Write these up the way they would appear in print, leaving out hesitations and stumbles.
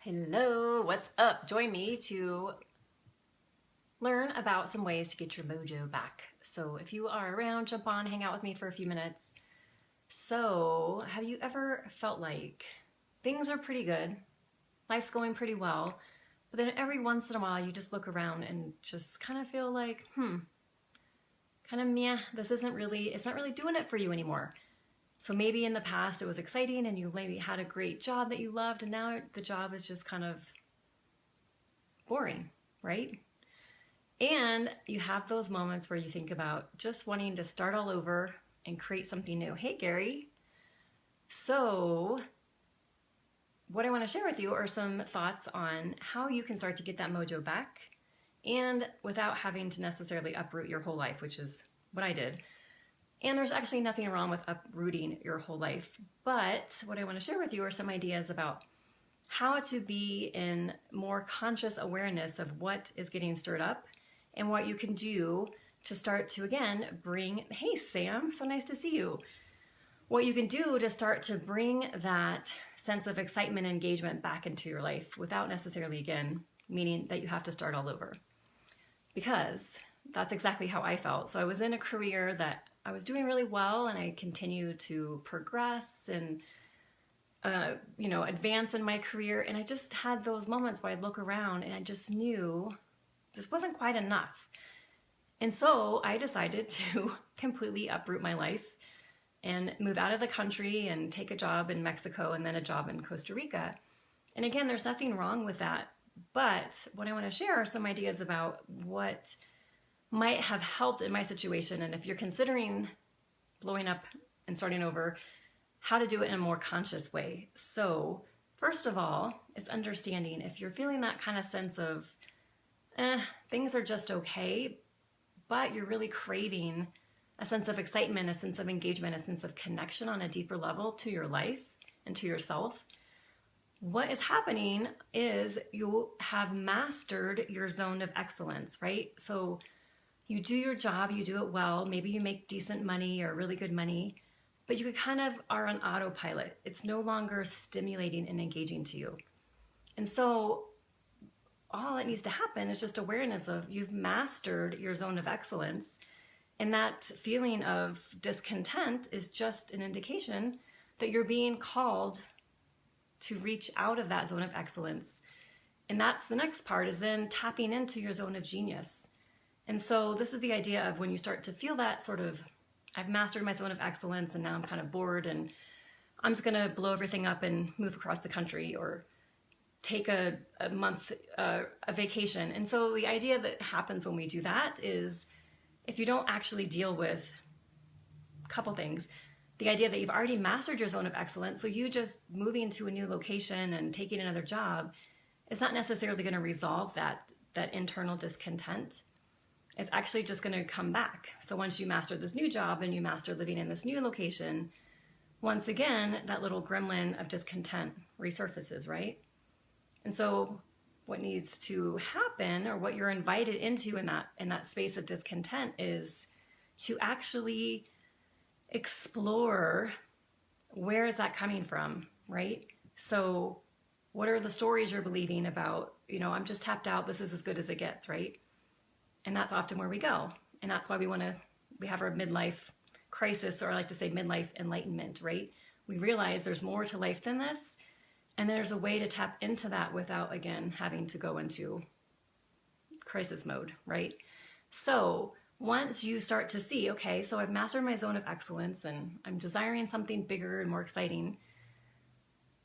Hello, what's up? Join me to learn about some ways to get your mojo back. So if you are around, jump on, hang out with me for a few minutes. So have you ever felt like things are pretty good, life's going pretty well, but then every once in a while you just look around and just kind of feel like, kind of meh, it's not really doing it for you anymore. So maybe in the past it was exciting and you maybe had a great job that you loved, and now the job is just kind of boring, right? And you have those moments where you think about just wanting to start all over and create something new. Hey, Gary. So what I want to share with you are some thoughts on how you can start to get that mojo back, and without having to necessarily uproot your whole life, which is what I did. And there's actually nothing wrong with uprooting your whole life. But what I want to share with you are some ideas about how to be in more conscious awareness of what is getting stirred up and what you can do to start to, again, hey Sam, so nice to see you. What you can do to start to bring that sense of excitement and engagement back into your life without necessarily, again, meaning that you have to start all over. Because that's exactly how I felt. So I was in a career that I was doing really well, and I continued to progress and advance in my career. And I just had those moments where I'd look around and I just knew this wasn't quite enough. And so I decided to completely uproot my life and move out of the country and take a job in Mexico and then a job in Costa Rica. And again, there's nothing wrong with that. But what I want to share are some ideas about what might have helped in my situation, and if you're considering blowing up and starting over, how to do it in a more conscious way. So first of all, it's understanding if you're feeling that kind of sense of things are just okay, but you're really craving a sense of excitement, a sense of engagement, a sense of connection on a deeper level to your life and to yourself. What is happening is you have mastered your zone of excellence, right? So you do your job, you do it well, maybe you make decent money or really good money, but you kind of are on autopilot. It's no longer stimulating and engaging to you. And so all that needs to happen is just awareness of you've mastered your zone of excellence, and that feeling of discontent is just an indication that you're being called to reach out of that zone of excellence. And that's the next part, is then tapping into your zone of genius. And so this is the idea of when you start to feel that sort of, I've mastered my zone of excellence and now I'm kind of bored and I'm just going to blow everything up and move across the country or take a month, a vacation. And so the idea that happens when we do that is, if you don't actually deal with a couple things, the idea that you've already mastered your zone of excellence, so you just moving to a new location and taking another job is not necessarily going to resolve that internal discontent. It's actually just going to come back. So once you master this new job and you master living in this new location, once again, that little gremlin of discontent resurfaces, right? And so what needs to happen, or what you're invited into in that space of discontent, is to actually explore, where is that coming from, right? So what are the stories you're believing about, I'm just tapped out, this is as good as it gets, right? And that's often where we go. And that's why we have our midlife crisis, or I like to say midlife enlightenment, right? We realize there's more to life than this, and there's a way to tap into that without, again, having to go into crisis mode, right? So once you start to see, okay, so I've mastered my zone of excellence and I'm desiring something bigger and more exciting,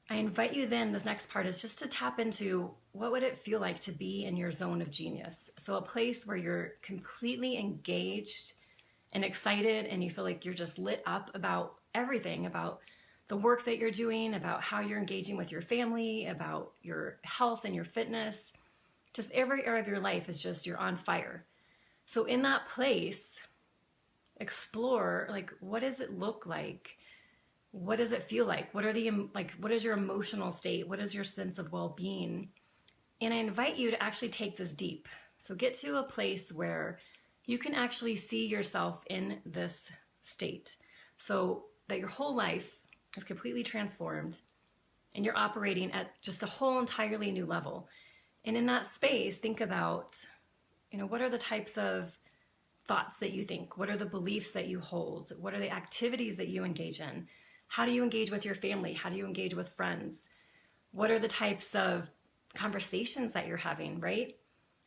I invite you then, this next part is just to tap into, what would it feel like to be in your zone of genius? So a place where you're completely engaged and excited and you feel like you're just lit up about everything, about the work that you're doing, about how you're engaging with your family, about your health and your fitness. Just every area of your life is just, you're on fire. So in that place, explore, what does it look like? What does it feel like? What is your emotional state? What is your sense of well-being? And I invite you to actually take this deep. So get to a place where you can actually see yourself in this state, so that your whole life is completely transformed and you're operating at just a whole entirely new level. And in that space, think about, what are the types of thoughts that you think? What are the beliefs that you hold? What are the activities that you engage in? How do you engage with your family? How do you engage with friends? What are the types of conversations that you're having, right?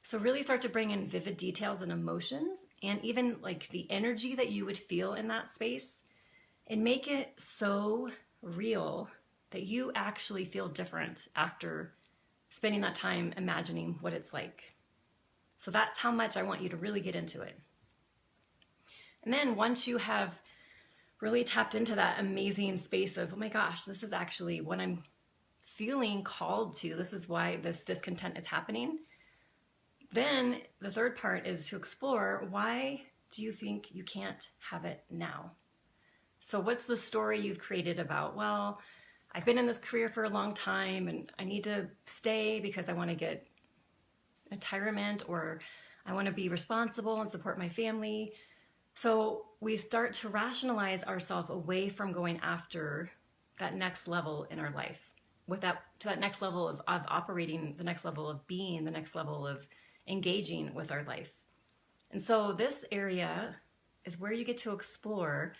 So really start to bring in vivid details and emotions, and even like the energy that you would feel in that space, and make it so real that you actually feel different after spending that time imagining what it's like. So that's how much I want you to really get into it. And then once you have really tapped into that amazing space of, oh my gosh, this is actually what I'm feeling called to, this is why this discontent is happening, then the third part is to explore, why do you think you can't have it now? So what's the story you've created about, well, I've been in this career for a long time and I need to stay because I want to get retirement, or I want to be responsible and support my family. So we start to rationalize ourselves away from going after that next level in our life, to that next level of operating, the next level of being, the next level of engaging with our life. And so this area is where you get to explore,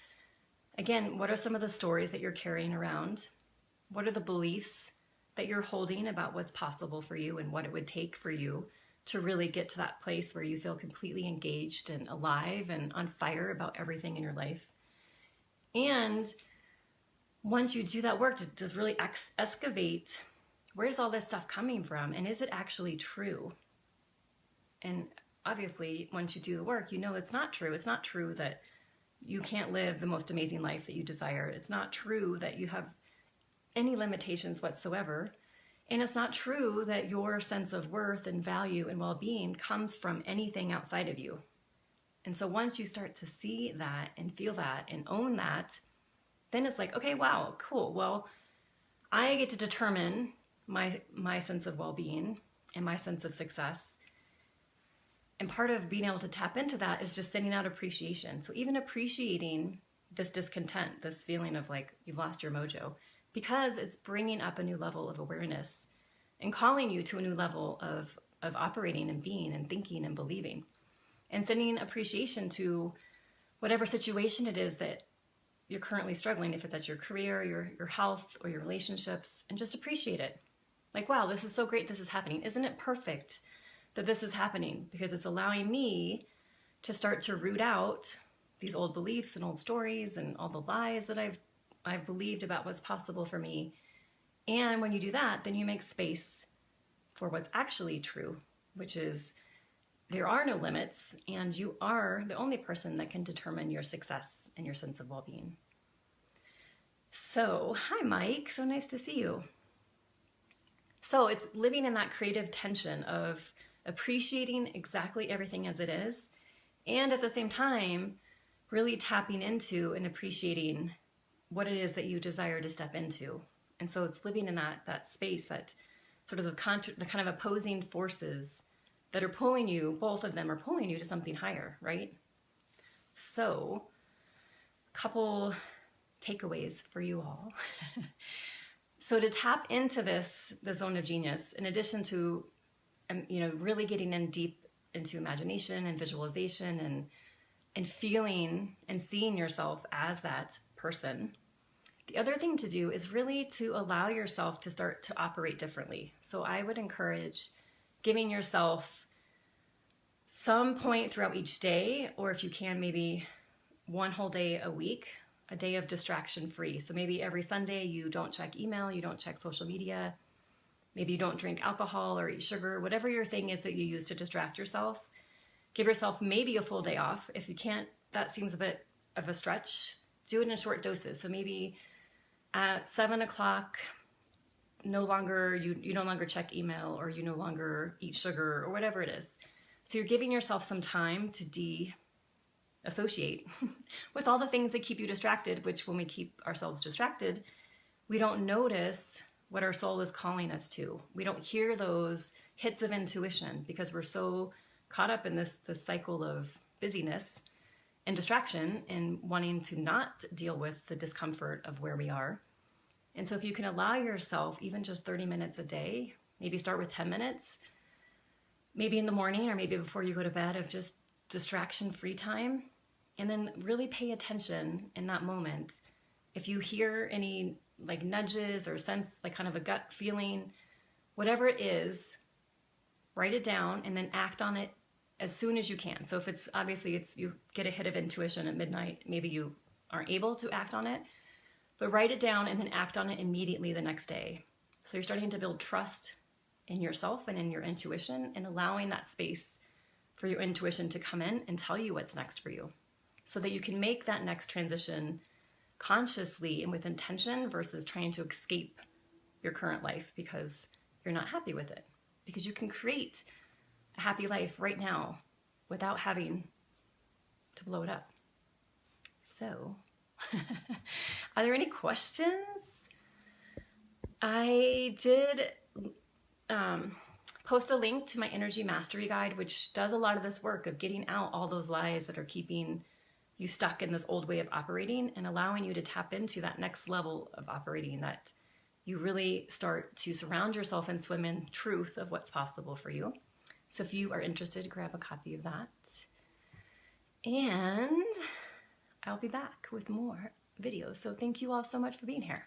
again, what are some of the stories that you're carrying around? What are the beliefs that you're holding about what's possible for you and what it would take for you to really get to that place where you feel completely engaged and alive and on fire about everything in your life? And once you do that work to really excavate, where is all this stuff coming from? And is it actually true? And obviously, once you do the work, it's not true. It's not true that you can't live the most amazing life that you desire. It's not true that you have any limitations whatsoever. And it's not true that your sense of worth and value and well-being comes from anything outside of you. And so once you start to see that and feel that and own that, then it's like, okay, wow, cool. Well, I get to determine my sense of well-being and my sense of success. And part of being able to tap into that is just sending out appreciation. So even appreciating this discontent, this feeling of like you've lost your mojo, because it's bringing up a new level of awareness and calling you to a new level of operating and being and thinking and believing, and sending appreciation to whatever situation it is that you're currently struggling, if that's your career, your health, or your relationships, and just appreciate it. Like, wow, this is so great this is happening. Isn't it perfect that this is happening? Because it's allowing me to start to root out these old beliefs and old stories and all the lies that I've believed about what's possible for me. And when you do that, then you make space for what's actually true, which is there are no limits, and you are the only person that can determine your success and your sense of well-being. So, hi Mike, so nice to see you. So it's living in that creative tension of appreciating exactly everything as it is, and at the same time, really tapping into and appreciating what it is that you desire to step into. And so it's living in that space, that sort of the kind of opposing forces that are pulling you, both of them are pulling you to something higher, right? So, a couple takeaways for you all. So to tap into the zone of genius, in addition to, really getting in deep into imagination and visualization and feeling and seeing yourself as that person, the other thing to do is really to allow yourself to start to operate differently. So I would encourage giving yourself some point throughout each day, or if you can, maybe one whole day a week, a day of distraction free. So maybe every Sunday you don't check email, you don't check social media, maybe you don't drink alcohol or eat sugar, whatever your thing is that you use to distract yourself. Give yourself maybe a full day off. If you can't, that seems a bit of a stretch. Do it in short doses. So maybe at 7 o'clock, you no longer check email, or you no longer eat sugar, or whatever it is. So you're giving yourself some time to de-associate with all the things that keep you distracted, which when we keep ourselves distracted, we don't notice what our soul is calling us to. We don't hear those hits of intuition because we're so caught up in this cycle of busyness and distraction and wanting to not deal with the discomfort of where we are. And so if you can allow yourself even just 30 minutes a day, maybe start with 10 minutes, maybe in the morning or maybe before you go to bed, of just distraction-free time, and then really pay attention in that moment. If you hear any like nudges or sense like kind of a gut feeling, whatever it is, write it down and then act on it as soon as you can. So if it's obviously you get a hit of intuition at midnight, maybe you aren't able to act on it, but write it down and then act on it immediately the next day. So you're starting to build trust in yourself and in your intuition, and allowing that space for your intuition to come in and tell you what's next for you, so that you can make that next transition consciously and with intention versus trying to escape your current life because you're not happy with it. Because you can create a happy life right now without having to blow it up. So, are there any questions? I did post a link to my energy mastery guide, which does a lot of this work of getting out all those lies that are keeping you stuck in this old way of operating and allowing you to tap into that next level of operating, that you really start to surround yourself and swim in truth of what's possible for you. So if you are interested, grab a copy of that. And I'll be back with more videos. So thank you all so much for being here.